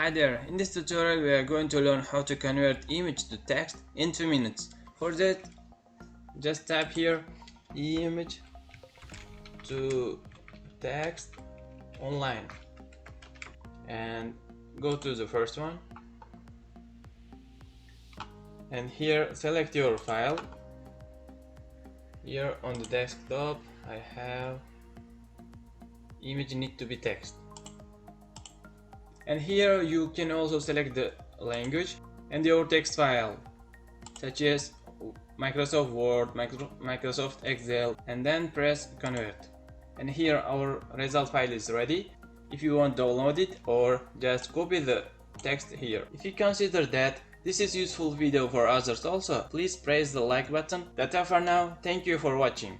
Hi there, in this tutorial we are going to learn how to convert image to text in 2 minutes. For that, just type here image to text online and go to the first one, and here select your file. Here on the desktop I have image need to be text, and here you can also select the language and your text file such as Microsoft Word, Microsoft Excel, and then press convert. And here our result file is ready. If you want to download it or just copy the text here. If you consider that this is useful video for others also, please press the like button. That's all for now. Thank you for watching.